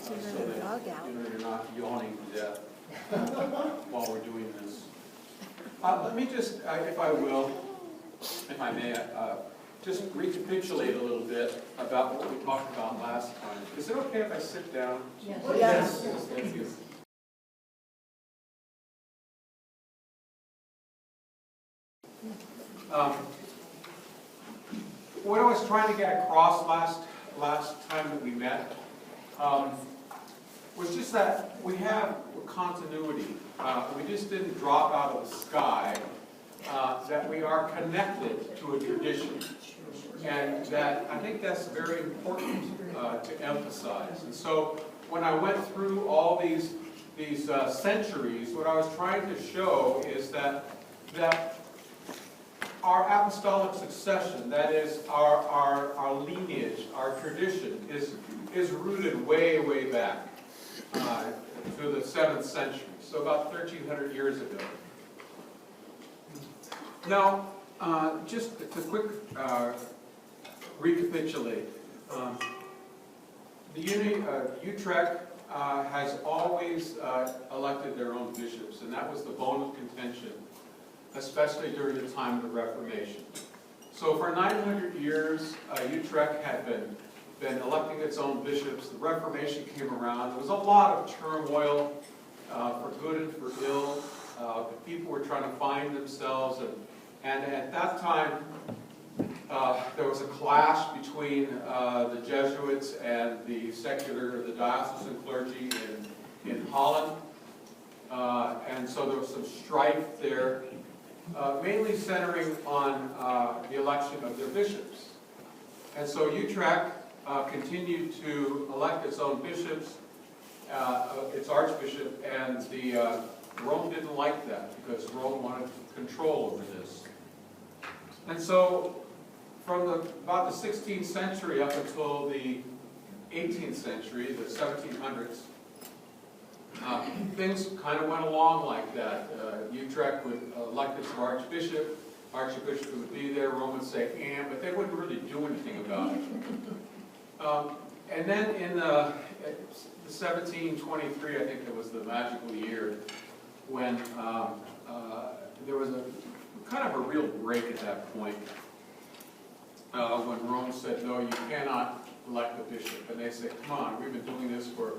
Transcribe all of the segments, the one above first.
So that you're not yawning to death while we're doing this. Let me just, if I will, if I may, just recapitulate a little bit about what we talked about last time. Is it okay if I sit down? Yes. Yes, thank you. What I was trying to get across last time that we met was just that we have continuity. We just didn't drop out of the sky. That we are connected to a tradition, and that I think that's very important to emphasize. And so when I went through all these centuries, what I was trying to show is that our apostolic succession, that is our lineage, our tradition, is rooted way, way back to the 7th century, so about 1,300 years ago. Now, just to quick recapitulate, Utrecht has always elected their own bishops, and that was the bone of contention, especially during the time of the Reformation. So for 900 years, Utrecht had been electing its own bishops. The Reformation came around. There was a lot of turmoil, for good and for ill. The people were trying to find themselves, and at that time, there was a clash between the Jesuits and the diocesan clergy in Holland. And so there was some strife there, mainly centering on the election of their bishops. And so Utrecht continued to elect its own bishops, its archbishop, and Rome didn't like that because Rome wanted control over this. And so from about the 16th century up until the 18th century, the 1700s, things kind of went along like that. Utrecht would elect its archbishop would be there, Rome would say, but they wouldn't really do anything about it. And then in the 1723, I think it was the magical year, when there was a kind of a real break at that point, when Rome said, no, you cannot elect a bishop. And they said, come on, we've been doing this for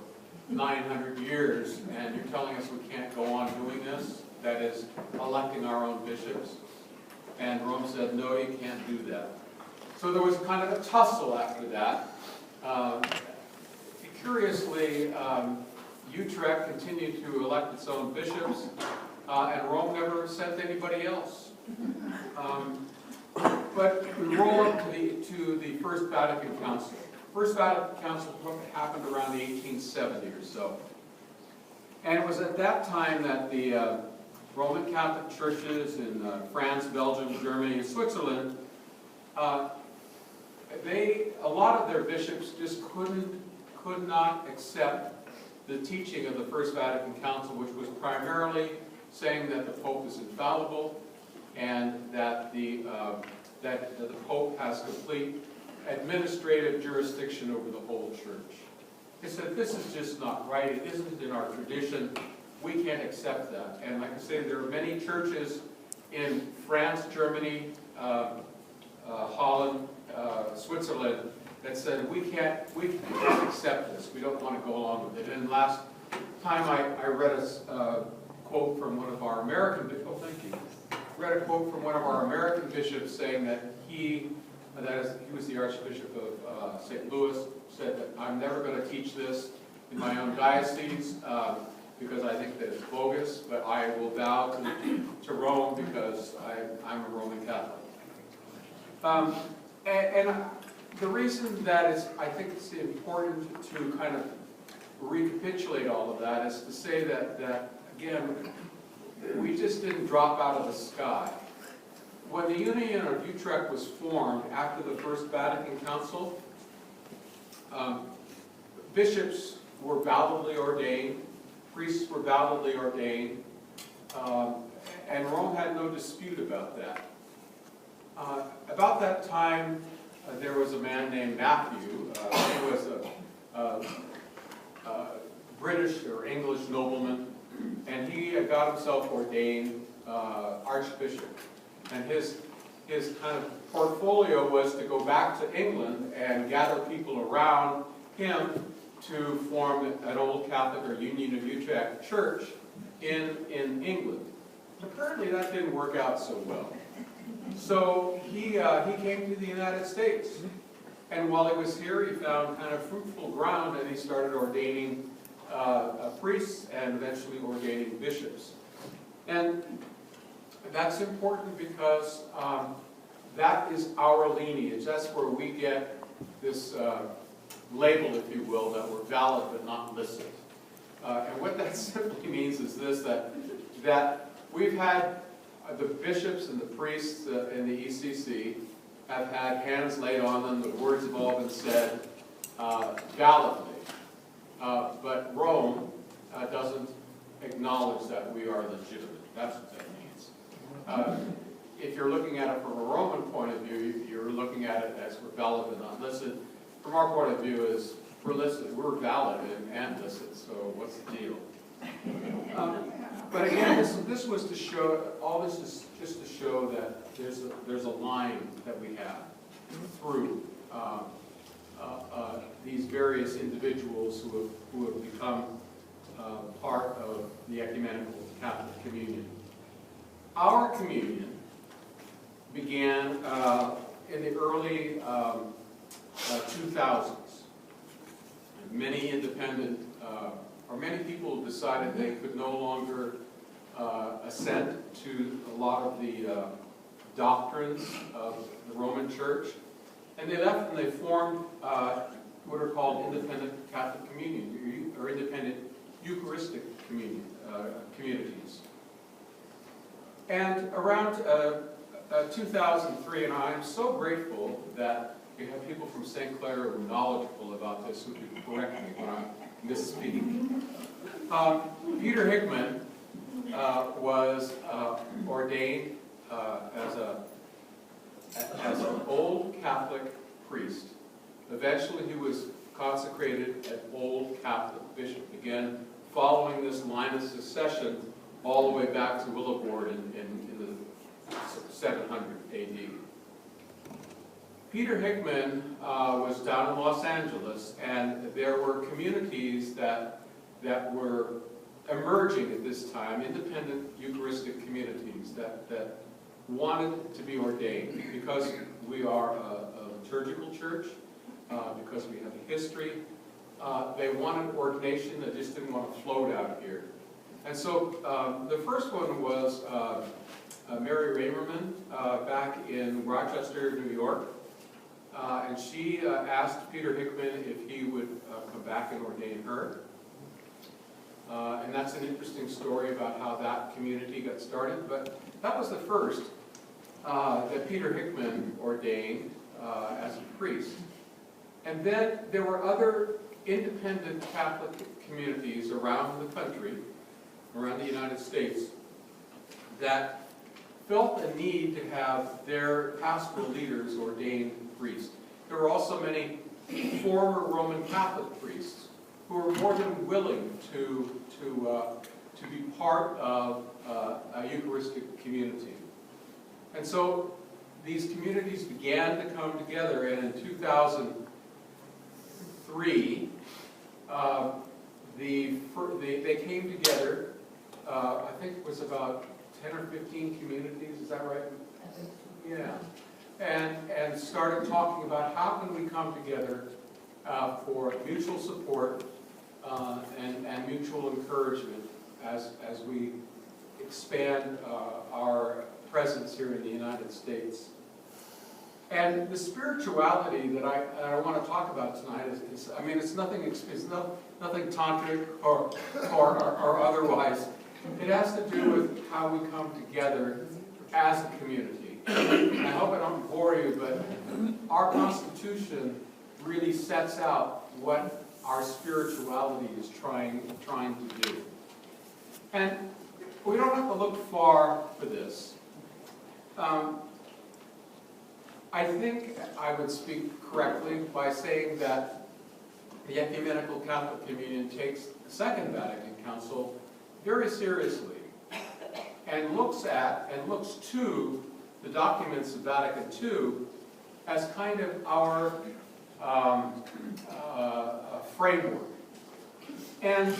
900 years, and you're telling us we can't go on doing this? That is, electing our own bishops. And Rome said, no, you can't do that. So there was kind of a tussle after that. Curiously, Utrecht continued to elect its own bishops, and Rome never sent anybody else. But we roll up to the First Vatican Council. First Vatican Council happened around the 1870 or so. And it was at that time that the Roman Catholic churches in France, Belgium, Germany, and Switzerland, a lot of their bishops just could not accept the teaching of the First Vatican Council, which was primarily saying that the Pope is infallible and that the Pope has complete administrative jurisdiction over the whole church. They said, this is just not right. It isn't in our tradition. We can't accept that. And like I say, there are many churches in France, Germany, Holland, Switzerland that said, we can't accept this. We don't want to go along with it. And last time I read a quote from one of our American bishops. Oh, thank you. Read a quote from one of our American bishops saying that he was the Archbishop of St. Louis, said that I'm never going to teach this in my own diocese because I think that it's bogus, but I will bow to Rome because I'm a Roman Catholic. And the reason that I think it's important to kind of recapitulate all of that is to say that again, we just didn't drop out of the sky. When the Union of Utrecht was formed after the First Vatican Council, bishops were validly ordained, priests were validly ordained, and Rome had no dispute about that. About that time, there was a man named Matthew. He was British or English nobleman, and he got himself ordained archbishop. And his kind of portfolio was to go back to England and gather people around him to form an old Catholic or Union of Utrecht church in England. Apparently that didn't work out so well. So he came to the United States. And while he was here, he found kind of fruitful ground, and he started ordaining priests and eventually ordaining bishops. And that's important because that is our lineage. That's where we get this label, if you will, that we're valid but not licit. And what that simply means is this, that we've had the bishops and the priests in the ECC have had hands laid on them, the words have all been said validly. But Rome doesn't acknowledge that we are legitimate. That's what that means. If you're looking at it from a Roman point of view, you're looking at it as we're valid but not licit. From our point of view, is we're licit, we're valid and licit, so what's the deal? But again, this was to show, all this is just to show that there's a line that we have through these various individuals who have become part of the Ecumenical Catholic communion. Our communion began in the early 2000s. Many independent, or many people decided they could no longer assent to a lot of the doctrines of the Roman Church, and they left and they formed what are called independent Catholic communion, or independent Eucharistic communities. And around 2003, and I'm so grateful that we have people from St. Clair who are knowledgeable about this who can correct me when I'm misspeaking. Peter Hickman was ordained as an old Catholic priest. Eventually he was consecrated an old Catholic bishop, again following this line of succession all the way back to Willibord in the 700 AD. Peter Hickman was down in Los Angeles, and there were communities that were emerging at this time, independent Eucharistic communities that wanted to be ordained because we are a liturgical church, because we have a history. They wanted ordination, they just didn't want to float out here. And so the first one was Mary Raymerman back in Rochester, New York. And she asked Peter Hickman if he would come back and ordain her. And that's an interesting story about how that community got started. But that was the first that Peter Hickman ordained as a priest. And then there were other independent Catholic communities around the country, around the United States, that felt a need to have their pastoral leaders ordained priests. There were also many former Roman Catholic priests who were more than willing to be part of a Eucharistic community. And so these communities began to come together, and in 2003, they came together, I think it was about 10 or 15 communities, is that right? Yeah. And started talking about how can we come together for mutual support and mutual encouragement as we expand our presence here in the United States. And the spirituality that I want to talk about tonight is I mean, it's nothing tantric or otherwise. It has to do with how we come together as a community. And I hope I don't bore you, but our Constitution really sets out what our spirituality is trying to do. And we don't have to look far for this. I think I would speak correctly by saying that the Ecumenical Catholic Communion takes the Second Vatican Council very seriously and looks to the documents of Vatican II as kind of our framework. And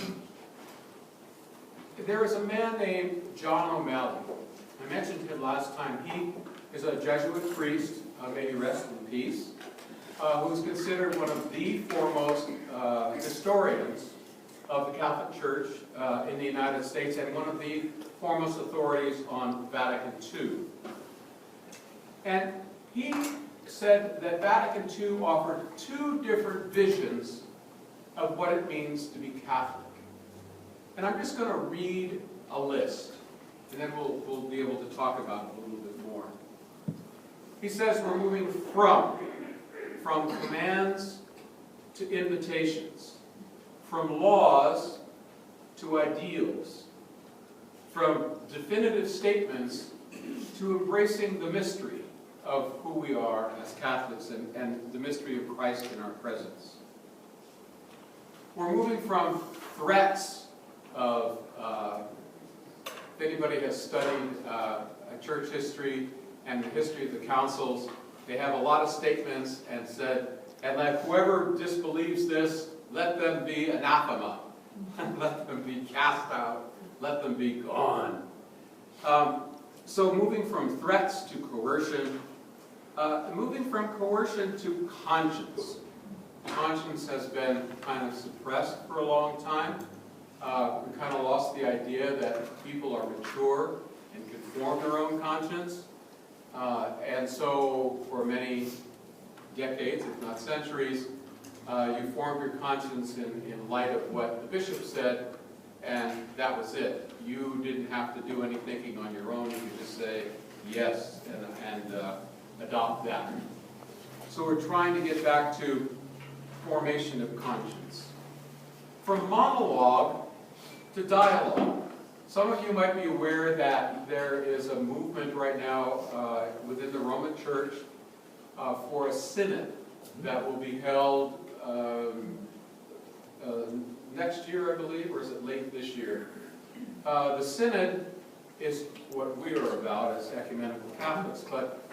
there is a man named John O'Malley. I mentioned him last time. He is a Jesuit priest, may he rest in peace, who is considered one of the foremost historians of the Catholic Church in the United States and one of the foremost authorities on Vatican II. And he said that Vatican II offered two different visions of what it means to be Catholic. And I'm just going to read a list, and then we'll be able to talk about it a little bit more. He says we're moving from commands to invitations, from laws to ideals, from definitive statements to embracing the mystery of who we are as Catholics and the mystery of Christ in our presence. We're moving from threats of, if anybody has studied church history and the history of the councils, they have a lot of statements and said, and like whoever disbelieves this, let them be anathema, let them be cast out, let them be gone. So moving from threats to coercion, moving from coercion to conscience. Conscience has been kind of suppressed for a long time. We kind of lost the idea that people are mature and can form their own conscience. And so for many decades, if not centuries, you formed your conscience in light of what the bishop said, and that was it. You didn't have to do any thinking on your own. You could just say yes and adopt that. So we're trying to get back to formation of conscience. From monologue to dialogue. Some of you might be aware that there is a movement right now within the Roman Church for a synod that will be held next year, I believe, or is it late this year? The synod is what we are about as Ecumenical Catholics, but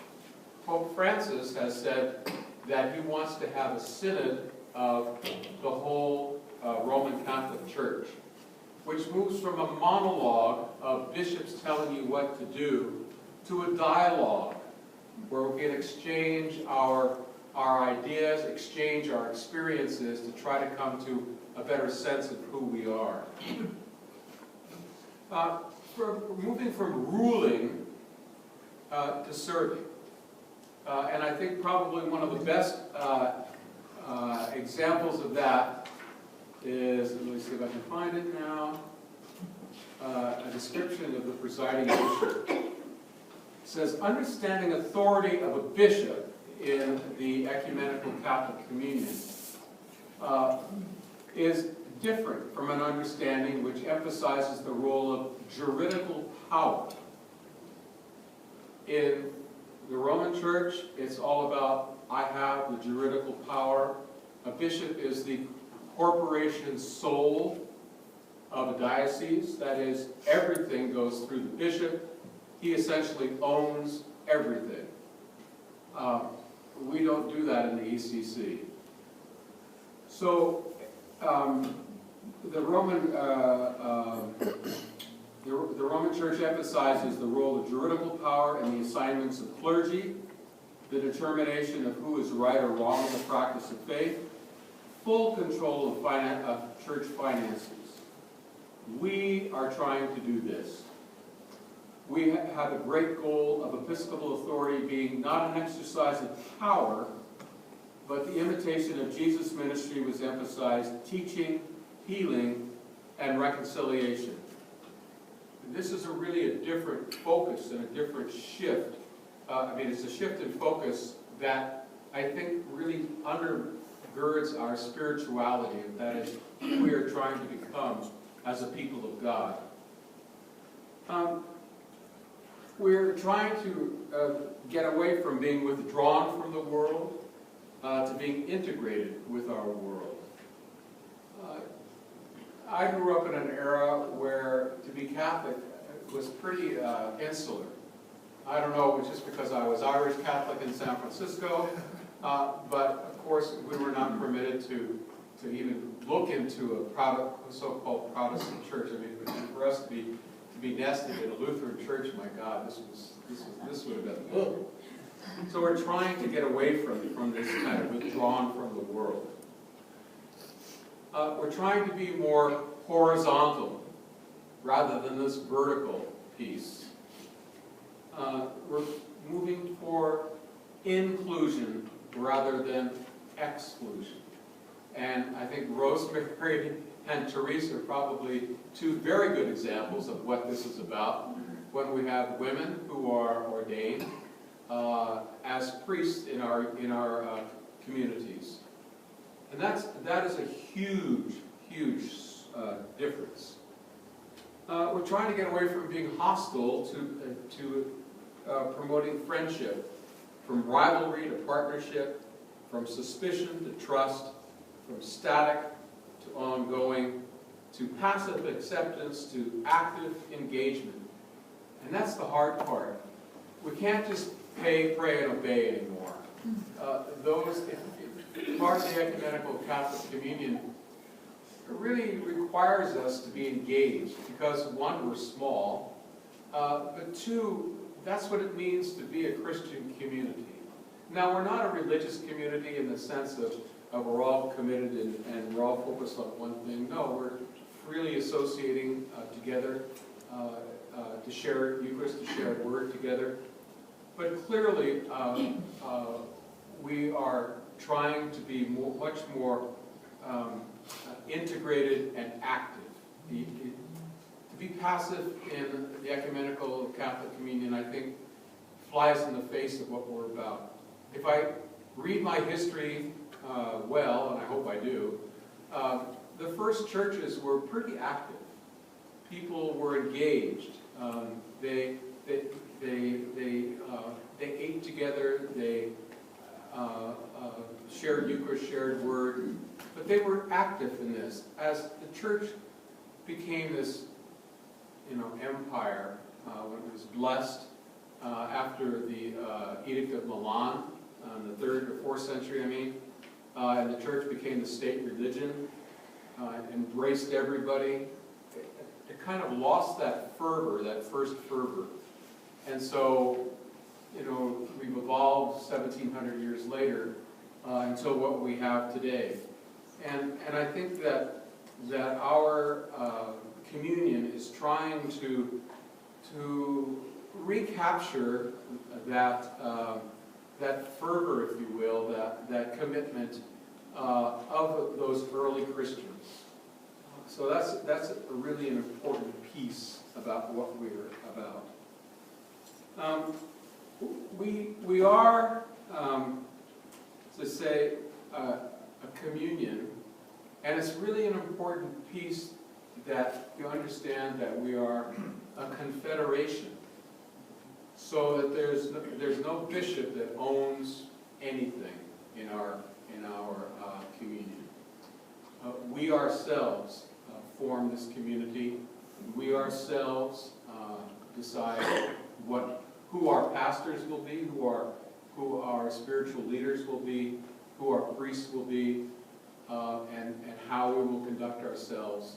Pope Francis has said that he wants to have a synod of the whole Roman Catholic Church, which moves from a monologue of bishops telling you what to do to a dialogue where we can exchange our ideas, exchange our experiences to try to come to a better sense of who we are. Moving from ruling to serving. And I think probably one of the best examples of that is, let me see if I can find it now, a description of the presiding bishop. It says, understanding authority of a bishop in the Ecumenical Catholic Communion is different from an understanding which emphasizes the role of juridical power. In the Roman Church, it's all about, I have the juridical power. A bishop is the corporation's soul of a diocese. That is, everything goes through the bishop. He essentially owns everything. We don't do that in the ECC. So the Roman Church emphasizes the role of juridical power and the assignments of clergy, the determination of who is right or wrong in the practice of faith, full control of church finances. We are trying to do this. We have a great goal of episcopal authority being not an exercise of power, but the imitation of Jesus' ministry was emphasized, teaching, healing, and reconciliation. And this is really a different focus and a different shift. It's a shift in focus that I think really undergirds our spirituality, and that is who we are trying to become as a people of God. We're trying to get away from being withdrawn from the world to being integrated with our world. I grew up in an era where to be Catholic was pretty insular. I don't know, it was just because I was Irish Catholic in San Francisco, but of course we were not permitted to even look into a so-called Protestant church. I mean, for us to be nested in a Lutheran church, my God, this would have been good. So we're trying to get away from this kind of withdrawn from the world. We're trying to be more horizontal rather than this vertical piece. We're moving for inclusion rather than exclusion. And I think Rosemary and Teresa are probably two very good examples of what this is about when we have women who are ordained as priests in our communities. And that is a huge difference. We're trying to get away from being hostile to promoting friendship, from rivalry to partnership, from suspicion to trust, from static to ongoing, to passive acceptance to active engagement. And that's the hard part. We can't just pray, and obey anymore. Part of the Ecumenical Catholic Communion really requires us to be engaged because, one, we're small, but two, that's what it means to be a Christian community. Now, we're not a religious community in the sense of we're all committed and we're all focused on one thing. No, we're freely associating together to share Eucharist, to share Word together. But clearly, we are trying to be much more integrated and active. To be passive in the Ecumenical Catholic Communion, I think, flies in the face of what we're about. If I read my history well, and I hope I do, the first churches were pretty active. People were engaged. They ate together. They shared Eucharist, shared Word, but they were active in this. As the church became this, empire, when it was blessed after the Edict of Milan, in the 3rd or 4th century, and the church became the state religion, embraced everybody. It kind of lost that fervor, that first fervor. And so, we've evolved 1,700 years later until what we have today. And I think that our communion is trying to recapture that fervor, if you will, that commitment of those early Christians. So that's a really an important piece about what we're about. We are, to say, a communion, and it's really an important piece that you understand that we are a confederation, so that there's no bishop that owns anything in our communion. We ourselves form this community. We ourselves decide who our pastors will be, who our spiritual leaders will be, who our priests will be, and how we will conduct ourselves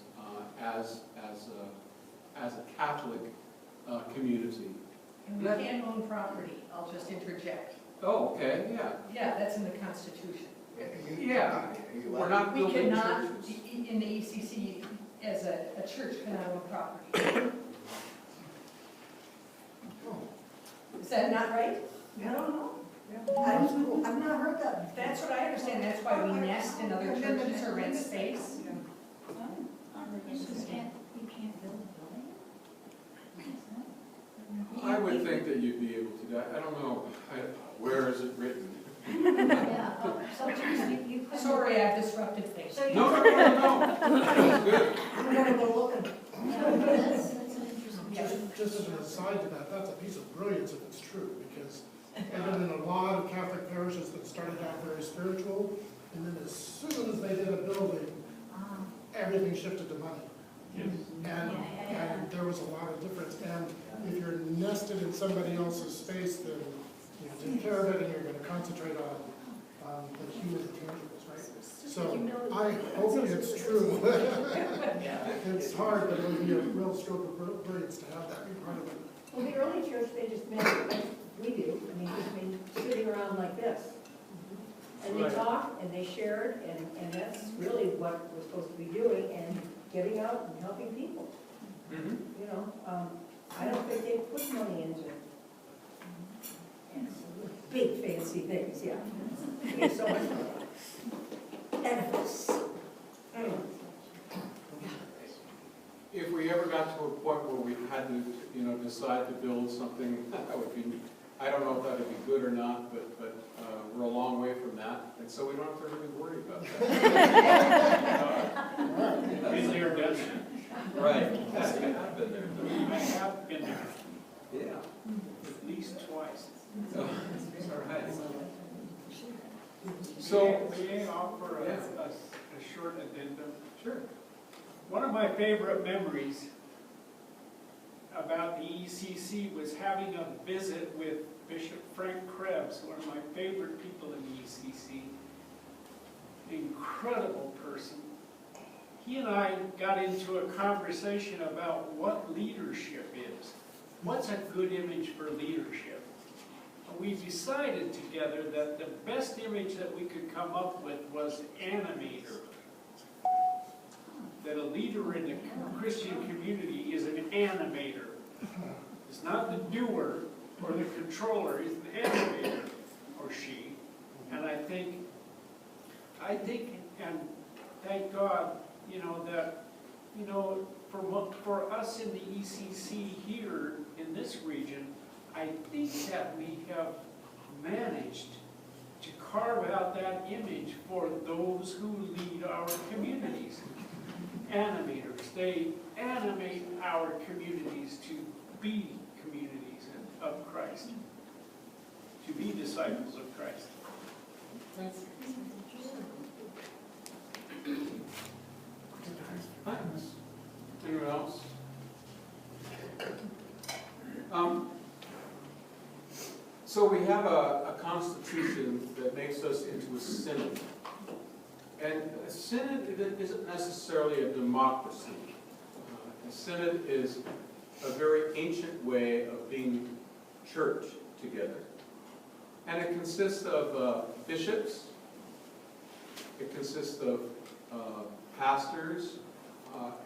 as a Catholic community. And we can't own property. I'll just interject. Oh, okay, yeah. Yeah, that's in the Constitution. Yeah, we're not We building cannot, churches. in the ECC, as a church, cannot own property. Is that not right? I don't know. I've not heard that. That's what I understand. That's why we nest in other churches or rent space. You can't build a building? I would think that you'd be able to. I don't know. Where is it written? Yeah, sometimes you couldn't. Sorry, I've disrupted things. So you No. That's good. We're gonna go looking. That's an interesting. Just as an aside to that, that's a piece of brilliance if it's true, because I've been in a lot of Catholic parishes that started out very spiritual, and then as soon as they did a building, everything shifted to money. Yes. And there was a lot of difference. And if you're nested in somebody else's space, then you take care of it and you're gonna concentrate on the human intangibles, right? So I hope it's true. It's hard, but it would be a real stroke of brilliance to have that be part of it. Well, the early church, they just met like we do, I mean, just sitting around like this. And they Right. talked, and they shared, and that's really what we're supposed to be doing, and getting out and helping people, Mhm. you know? I don't think they put money into big fancy things, yeah. There's so much money. Edifice. Anyway. If we ever got to a point where we had to, decide to build something, that would be, I don't know if that would be good or not, but we're a long way from that, and so we don't have to really worry about that. Been there, done that. Right. I've been there. I have been there Yeah. at least twice. All right. So, May I offer Yeah. a short addendum? sure. One of my favorite memories about the ECC was having a visit with Bishop Frank Krebs, one of my favorite people in the ECC. Incredible person. He and I got into a conversation about what leadership is. What's a good image for leadership? And we decided together that the best image that we could come up with was animator. That a leader in a Christian community is an animator. It's not the doer or the controller, it's an animator, or she. And I think, and thank God, for us in the ECC here in this region, I think that we have managed to carve out that image for those who lead our communities. Animators, they animate our communities to be communities of Christ, to be disciples of Christ. Thanks. Anyone else? So we have a constitution that makes us into a synod. And a synod isn't necessarily a democracy. A synod is a very ancient way of being church together. And it consists of bishops, it consists of pastors,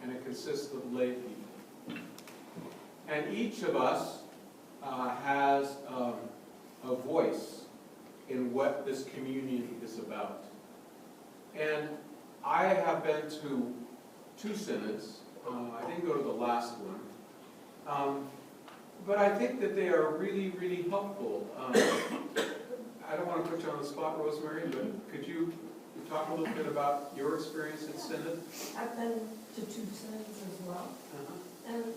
and it consists of lay people. And each of us has a voice in what this communion is about. And I have been to 2 synods. I didn't go to the last one. But I think that they are really, really helpful. I don't want to put you on the spot, Rosemary, but could you talk a little bit about your experience at synod? I've been to 2 synods as well, and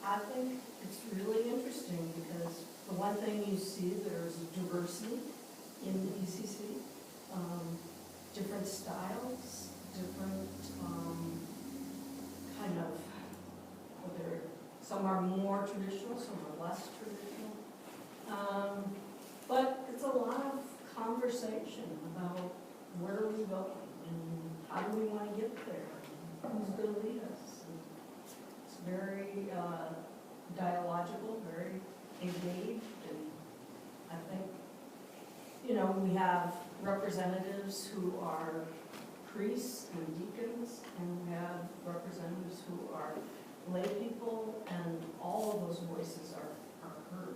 I think it's really interesting because the one thing you see, there's diversity in the ECC, different styles, different kind of, whether some are more traditional, some are less traditional. But it's a lot of conversation about where are we going and how do we want to get there, and who's going to lead us. And it's very dialogical, very engaged, and I think, we have representatives who are priests and deacons, and we have representatives who are lay people, and all of those voices are heard.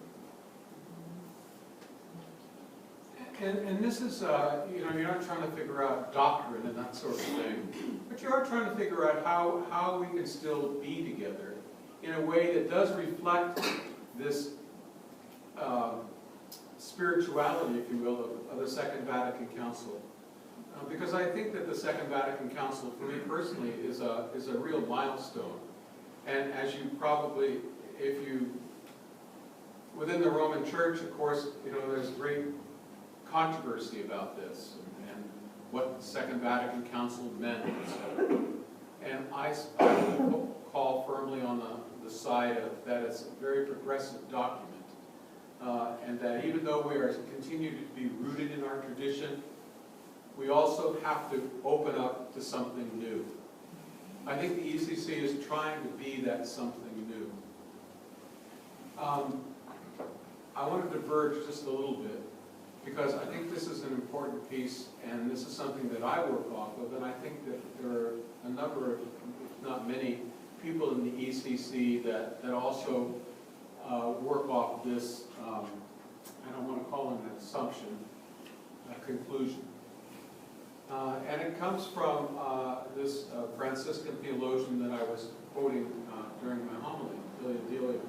And this is, you're not trying to figure out doctrine and that sort of thing, but you are trying to figure out how we can still be together in a way that does reflect this spirituality, if you will, of the Second Vatican Council. Because I think that the Second Vatican Council, for me personally, is a real milestone. And as you probably, within the Roman Church, of course, there's great controversy about this. And what the Second Vatican Council meant, etc. And I call firmly on the side of that it's a very progressive document, and that even though we are continue to be rooted in our tradition, we also have to open up to something new. I think the ECC is trying to be that something new. I want to diverge just a little bit, because I think this is an important piece, and this is something that I work off of, and I think that there are a number of, if not many, people in the ECC that also work off this, I don't want to call it an assumption, a conclusion. And it comes from this Franciscan theologian that I was quoting during my homily, Delio,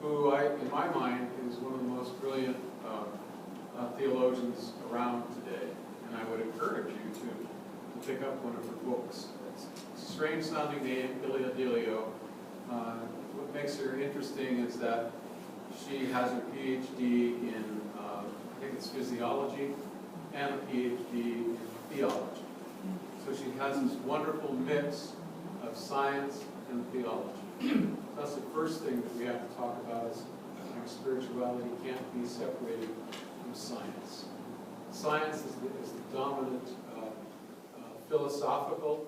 who in my mind is one of the most brilliant theologians around today. And I would encourage you to pick up one of her books. It's a strange sounding name, Delio. What makes her interesting is that she has a PhD in, I think it's physiology, and a PhD in theology. So she has this wonderful mix of science and theology. That's the first thing that we have to talk about is spirituality can't be separated from science. Science is the dominant philosophical,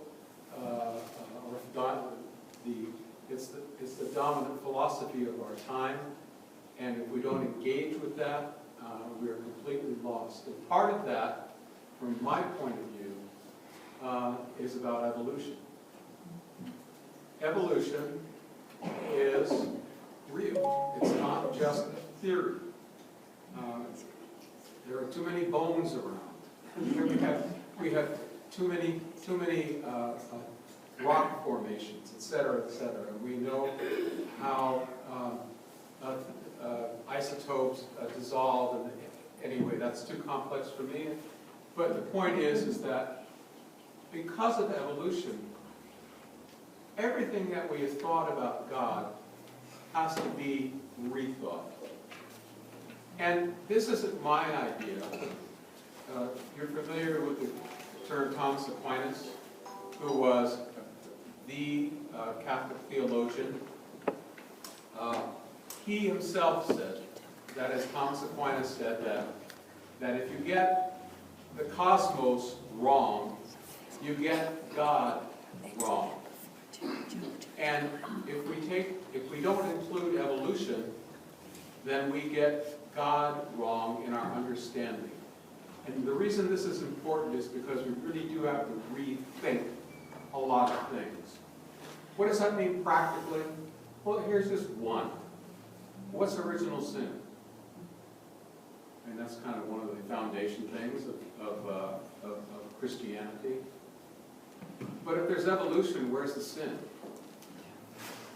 it's the dominant philosophy of our time, and if we don't engage with that, we are completely lost. And part of that, from my point of view, is about evolution. Evolution is real. It's not just theory. There are too many bones around. We have too many rock formations, et cetera, et cetera. We know how isotopes dissolve. And anyway, that's too complex for me. But the point is that because of evolution, everything that we have thought about God has to be rethought. And this isn't my idea. You're familiar with the term Thomas Aquinas, who was the Catholic theologian. He himself said that, as Thomas Aquinas said, that if you get the cosmos wrong, you get God wrong. And if we don't include evolution, then we get God wrong in our understanding. And the reason this is important is because we really do have to rethink a lot of things. What does that mean practically? Well, here's just one. What's original sin? And that's kind of one of the foundation things of Christianity. But if there's evolution, where's the sin?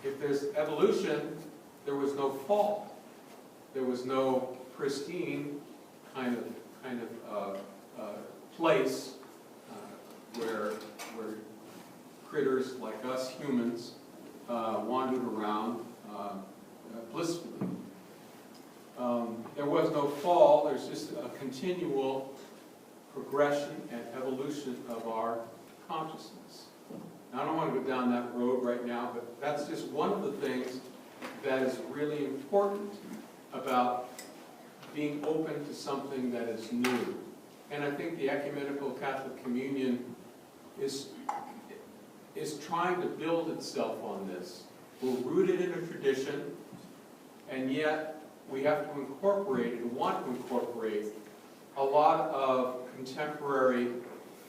If there's evolution, there was no fall. There was no pristine kind of place where critters like us humans wandered around blissfully. There was no fall. There's just a continual progression and evolution of our consciousness. Now, I don't want to go down that road right now, but that's just one of the things that is really important about being open to something that is new. And I think the Ecumenical Catholic Communion is trying to build itself on this. We're rooted in a tradition, and yet we have to incorporate and want to incorporate a lot of contemporary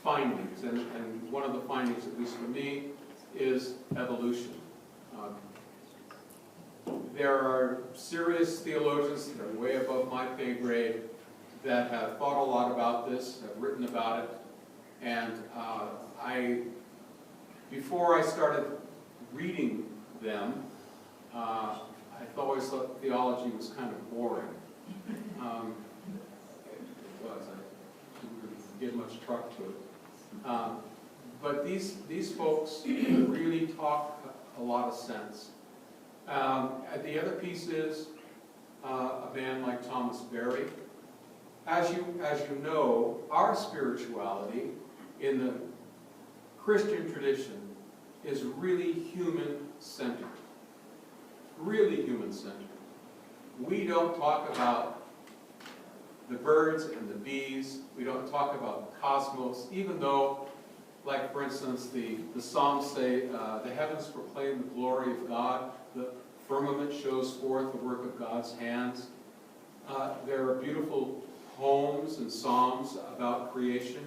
findings. And one of the findings, at least for me, is evolution. There are serious theologians that are way above my pay grade that have thought a lot about this, have written about it, and before I started reading them, I always thought theology was kind of boring. It was. I didn't really give much truck to it. But these folks really talk a lot of sense. The other piece is a man like Thomas Berry. as you know, our spirituality in the Christian tradition is really human-centered. Really human-centered. We don't talk about the birds and the bees. We don't talk about the cosmos, even though, like for instance, the Psalms say, the heavens proclaim the glory of God, the firmament shows forth the work of God's hands. There are beautiful poems and psalms about creation,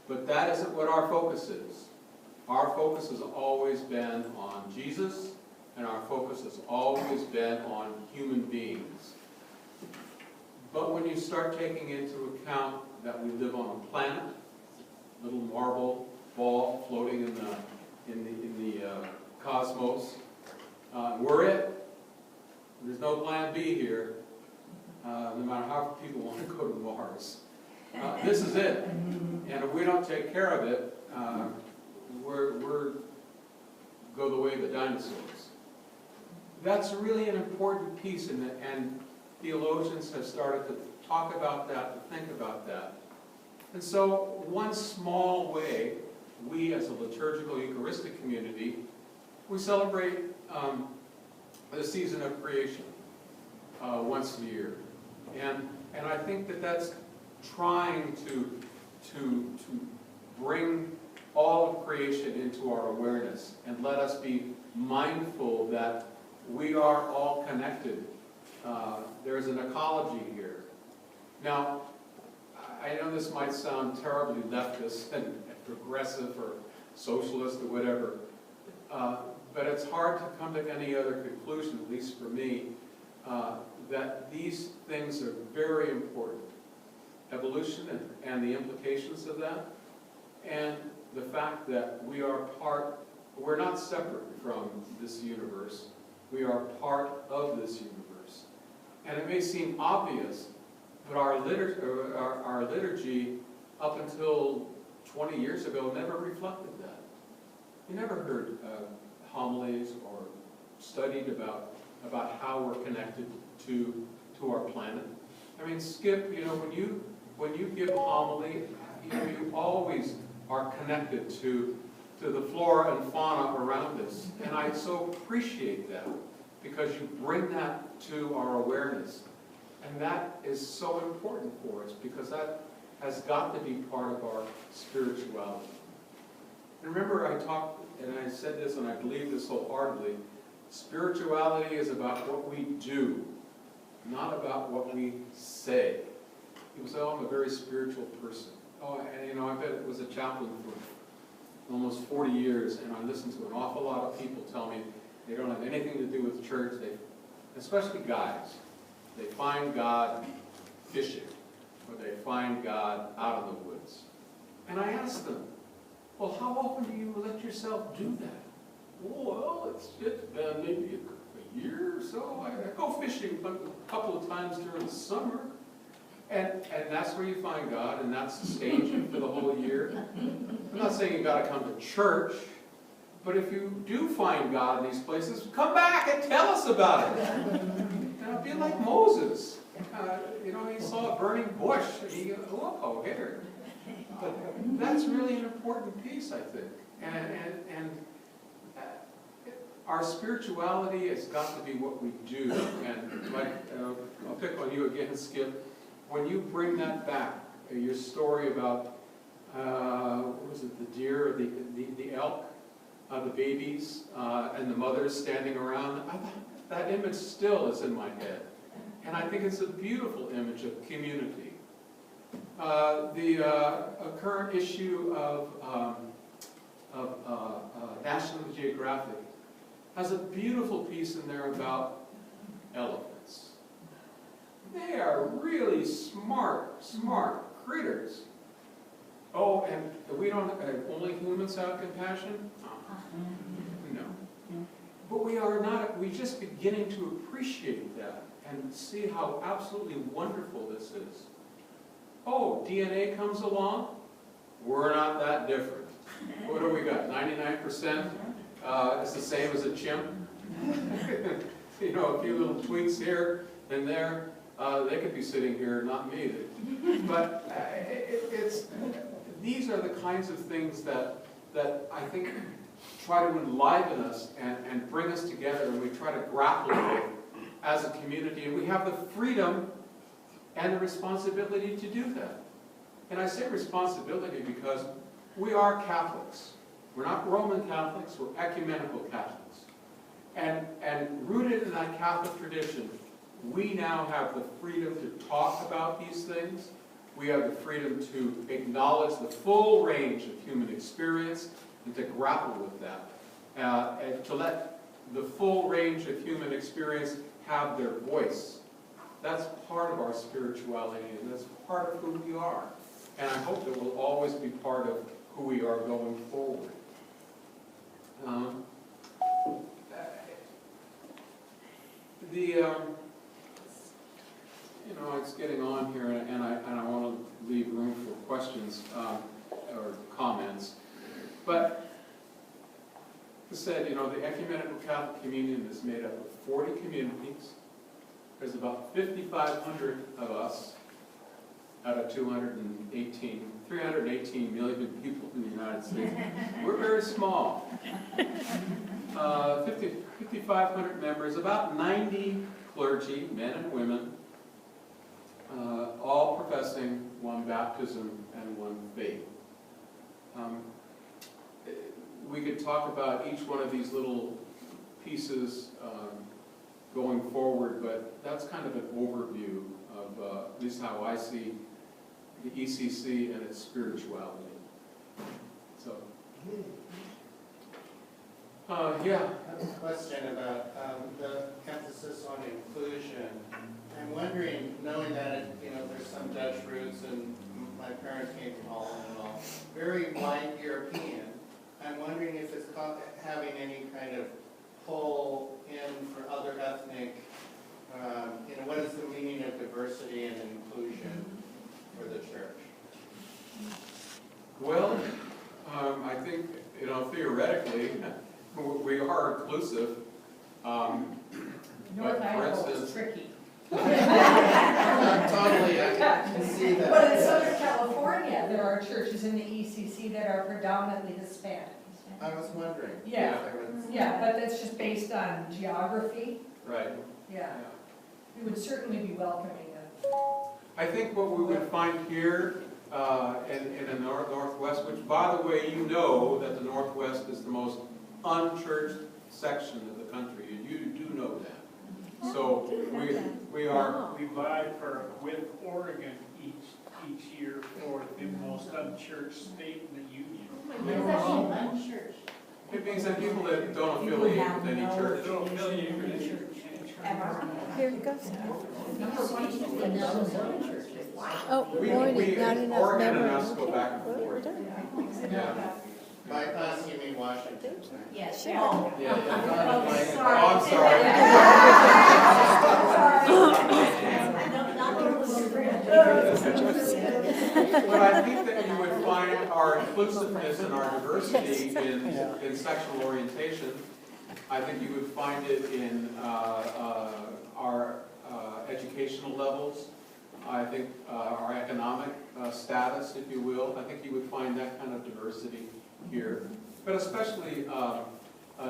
but that isn't what our focus is. Our focus has always been on Jesus, and our focus has always been on human beings. But when you start taking into account that we live on a planet, little marble ball floating in the cosmos, we're it. There's no plan B here, no matter how people want to go to Mars. This is it, and if we don't take care of it, we're go the way of the dinosaurs. That's really an important piece, and theologians have started to talk about that, to think about that. And so one small way, we as a liturgical Eucharistic community, we celebrate the season of creation once a year. And I think that that's trying to bring all of creation into our awareness and let us be mindful that we are all connected. There's an ecology here. Now, I know this might sound terribly leftist and progressive or socialist or whatever, but it's hard to come to any other conclusion, at least for me, that these things are very important. Evolution and the implications of that, and the fact that we're not separate from this universe, we are part of this universe. And it may seem obvious, but our liturgy up until 20 years ago never reflected that. You never heard homilies or studied about how we're connected to our planet. I mean, Skip, when you give a homily, you always are connected to the flora and fauna around us. And I so appreciate that, because you bring that to our awareness. And that is so important for us, because that has got to be part of our spirituality. And remember, I talked, and I said this, and I believe this wholeheartedly, spirituality is about what we do, not about what we say. People say, oh, I'm a very spiritual person. Oh, and I bet it was a chaplain for almost 40 years, and I listened to an awful lot of people tell me they don't have anything to do with church, especially guys. They find God fishing, or they find God out in the woods. And I asked them, well, how often do you let yourself do that? Well, it's been maybe a year or so. I go fishing a couple of times during the summer. And that's where you find God, and that's the staging for the whole year. I'm not saying you've got to come to church, but if you do find God in these places, come back and tell us about it. Be like Moses. He saw a burning bush, and he goes, oh, here. But that's really an important piece, I think. And our spirituality has got to be what we do. And like, I'll pick on you again, Skip. When you bring that back, your story about, what was it, the deer, the elk, the babies, and the mothers standing around, that image still is in my head. And I think it's a beautiful image of community. The current issue of National Geographic has a beautiful piece in there about elephants. They are really smart critters. Oh, and we don't, only humans have compassion? No. But we're just beginning to appreciate that and see how absolutely wonderful this is. Oh, DNA comes along? We're not that different. What do we got, 99%? It's the same as a chimp. A few little tweaks here and there. They could be sitting here, not me. But these are the kinds of things that I think try to enliven us and bring us together, and we try to grapple with as a community. And we have the freedom and the responsibility to do that. And I say responsibility because we are Catholics. We're not Roman Catholics, we're Ecumenical Catholics. And rooted in that Catholic tradition, we now have the freedom to talk about these things. We have the freedom to acknowledge the full range of human experience and to grapple with that. And to let the full range of human experience have their voice. That's part of our spirituality, and that's part of who we are. And I hope that will always be part of who we are going forward. It's getting on here, and I want to leave room for questions or comments. But as I said, the Ecumenical Catholic Communion is made up of 40 communities. There's about 5,500 of us out of 318 million people in the United States. We're very small. 5,500 members, about 90 clergy, men and women, all professing one baptism and one faith. We could talk about each one of these little pieces going forward, but that's kind of an overview of at least how I see the ECC and its spirituality. So, yeah. I have a question about the emphasis on inclusion. I'm wondering, knowing that there's some Dutch roots and my parents came from Holland and all, very white European. I'm wondering if it's having any kind of pull in for other ethnic. What is the meaning of diversity and inclusion for the church? Well, I think theoretically we are inclusive. North Idaho is tricky. Totally, I can see that. But in Southern California, there are churches in the ECC that are predominantly Hispanic. I was wondering. Yeah. Yeah, but that's just based on geography. Right. Yeah. We would certainly be welcoming of. I think what we would find here in the Northwest, which, by the way, that the Northwest is the most unchurched section of the country. You do know that. So we are. We vie with Oregon each year for the most unchurched state in the union. What does that mean, unchurched? It means that people that don't affiliate with any church. They don't affiliate with any church. Here it goes. Oh, We morning, not enough Oregon and memory. us go back and forth. Yeah. By us, you mean Washington, right? Yes. Yeah. Oh, I'm sorry. But I think that you would find our inclusiveness and our diversity in sexual orientation. I think you would find it in our educational levels. I think our economic status, if you will. I think you would find that kind of diversity here. But especially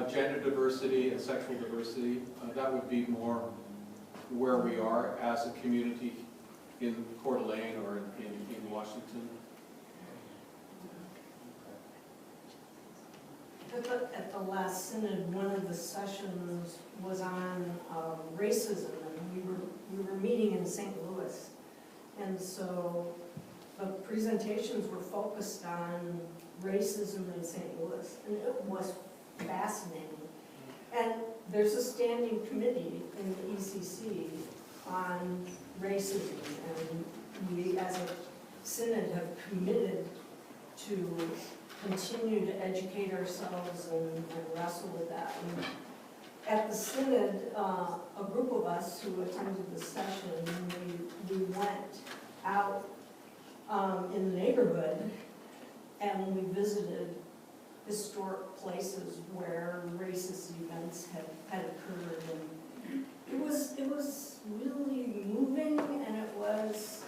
gender diversity and sexual diversity. That would be more where we are as a community in Coeur d'Alene or in Washington. At the last synod, one of the sessions was on racism, and we were meeting in St. Louis. And so the presentations were focused on racism in St. Louis, and it was fascinating. And there's a standing committee in the ECC on racism, and we as a synod have committed to continue to educate ourselves and wrestle with that. And at the synod, a group of us who attended the session, we went out in the neighborhood and we visited historic places where racist events had occurred. It was really moving, and it was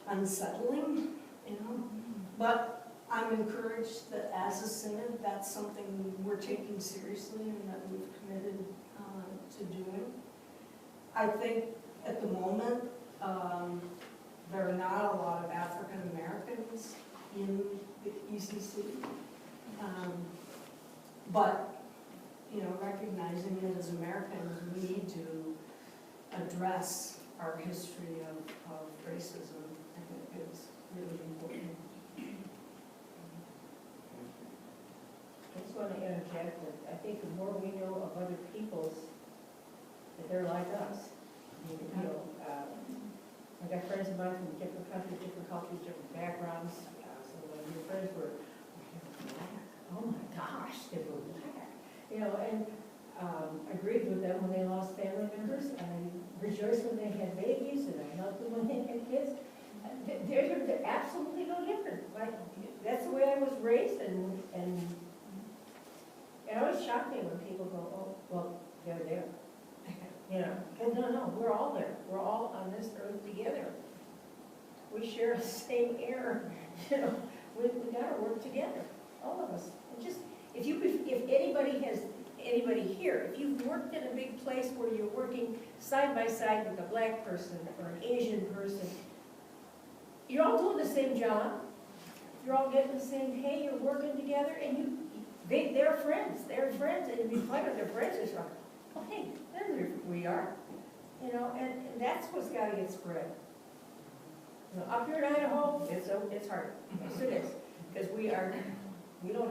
unsettling, you know? But I'm encouraged that as a synod, that's something we're taking seriously and that we've committed to doing. I think at the moment, there are not a lot of African Americans in the ECC. But, you know, recognizing that as Americans, we need to address our history of racism, I think is really important. I just want to interject that I think the more we know of other peoples, that they're like us. You know, I got friends of mine from different countries, different cultures, different backgrounds. Some of my new friends were black. Oh my gosh, they were black. You know, and I grieved with them when they lost family members. I rejoiced when they had babies, and I helped them when they had kids. They're absolutely no different. Like, that's the way I was raised, and it always shocked me when people go, oh, well, they're there. You know, and no, we're all there. We're all on this earth together. We share the same air. You know, we got to work together, all of us. And just if anybody here, if you've worked in a big place where you're working side by side with a black person or an Asian person, you're all doing the same job. You're all getting the same pay. You're working together, and they're friends. They're friends, and if you find out they're friends, it's like, oh, hey, there we are. You know, and that's what's got to get spread. You know, up here in Idaho, it's hard. Yes, it is, because we don't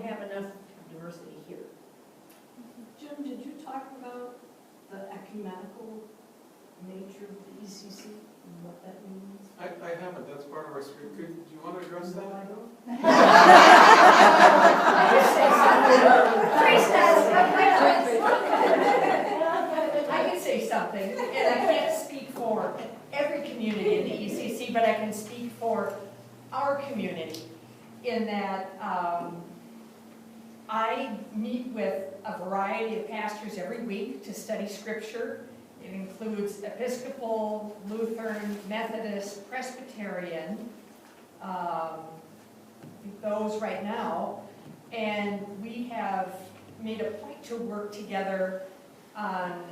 have enough diversity here. Jim, did you talk about the ecumenical nature of the ECC and what that means? I haven't, that's part of our script. Do you want to address No, that? I don't. I can say something, and I can't speak for every community in the ECC, but I can speak for our community in that I meet with a variety of pastors every week to study scripture. It includes Episcopal, Lutheran, Methodist, Presbyterian, those right now. And we have made a point to work together on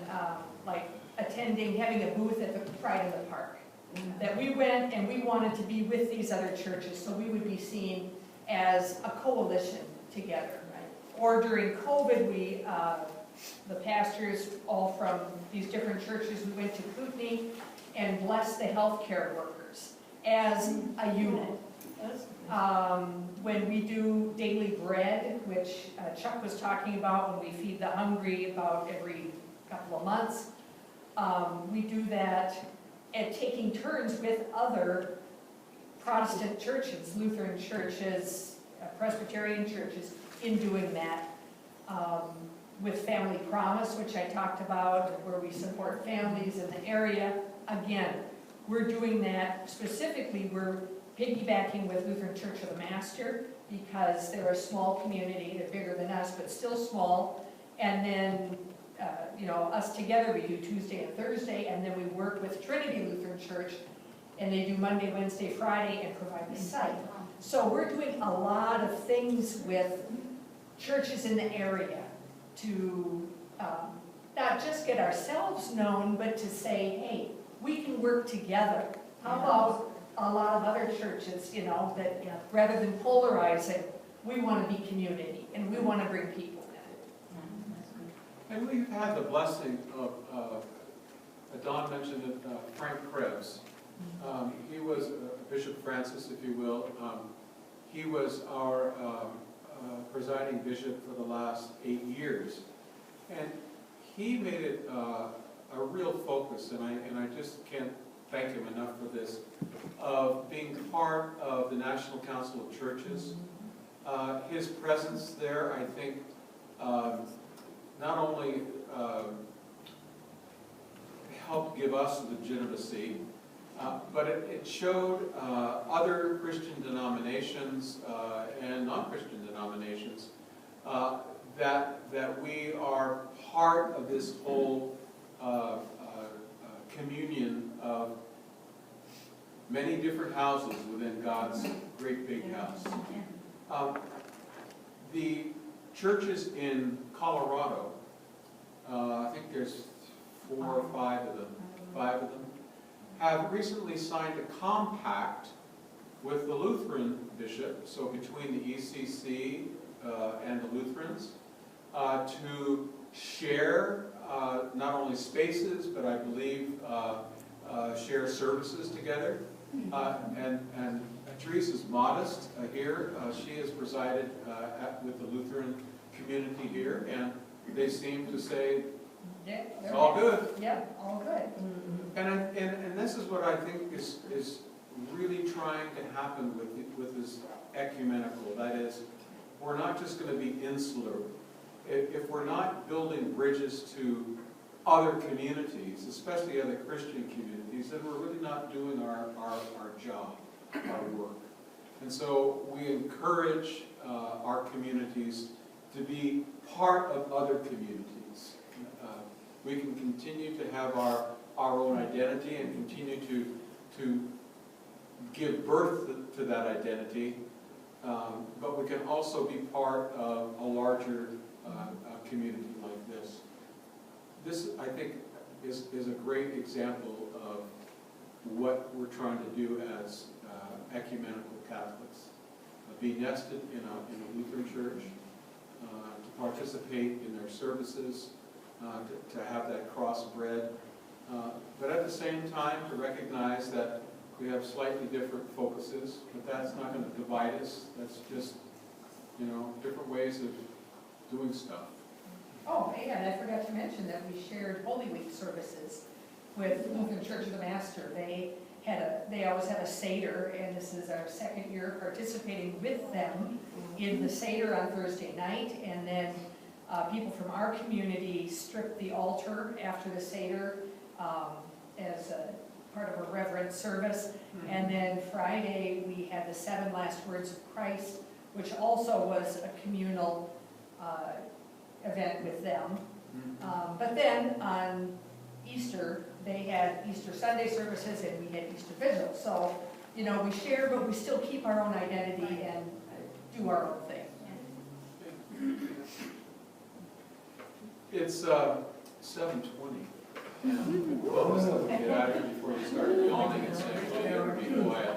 like having a booth at the Pride in the Park. That we went and we wanted to be with these other churches, so we would be seen as a coalition together. Right? Or during COVID, the pastors all from these different churches, we went to Kootenai and blessed the healthcare workers as a unit. When we do daily bread, which Chuck was talking about, when we feed the hungry about every couple of months, we do that and taking turns with other Protestant churches, Lutheran churches, Presbyterian churches, in doing that. With Family Promise, which I talked about, where we support families in the area. Again, we're doing that specifically, we're piggybacking with Lutheran Church of the Master because they're a small community, they're bigger than us, but still small. And then, you know, us together, we do Tuesday and Thursday, and then we work with Trinity Lutheran Church, and they do Monday, Wednesday, Friday, and provide the site. So we're doing a lot of things with churches in the area to not just get ourselves known, but to say, hey, we can work together. How about a lot of other churches, you know, that rather than polarizing, we want to be community, and we want to bring people in. And we've had the blessing of, Don mentioned it, Frank Krebs. He was Bishop Francis, if you will. He was our presiding bishop for the last 8 years. And he made it a real focus, and I just can't thank him enough for this, of being part of the National Council of Churches. His presence there, I think, not only helped give us legitimacy, but it showed other Christian denominations and non-Christian denominations that we are part of this whole communion of many different houses within God's great big house. The churches in Colorado, I think there's 4 or 5 of them, have recently signed a compact with the Lutheran bishop, so between the ECC and the Lutherans, to share not only spaces, but I believe share services together. And Teresa's modest here. She has presided with the Lutheran community here, and they seem to say, Yeah, it's all good. Yeah, all good. And this is what I think is really trying to happen with this ecumenical. That is, we're not just going to be insular. If we're not building bridges to other communities, especially other Christian communities, then we're really not doing our job, our work. And so we encourage our communities to be part of other communities. We can continue to have our own identity and continue to give birth to that identity, but we can also be part of a larger community like this. This, I think, is a great example of what we're trying to do as ecumenical Catholics. Be nested in a Lutheran church, to participate in their services, to have that cross bread, but at the same time to recognize that we have slightly different focuses, but that's not going to divide us. That's just, different ways of doing stuff. Oh, and I forgot to mention that we shared Holy Week services with Lutheran Church of the Master. They always have a Seder, and this is our 2nd year participating with them in the Seder on Thursday night, and then people from our community strip the altar after the Seder as a part of a reverent service. And then Friday, we had the 7 last words of Christ, which also was a communal event with them. But then on Easter, they had Easter Sunday services and we had Easter Vigil. So, we share, but we still keep our own identity and do our own thing. It's 7:20. Well, get out of here before you start yawning and saying, well, you better be quiet.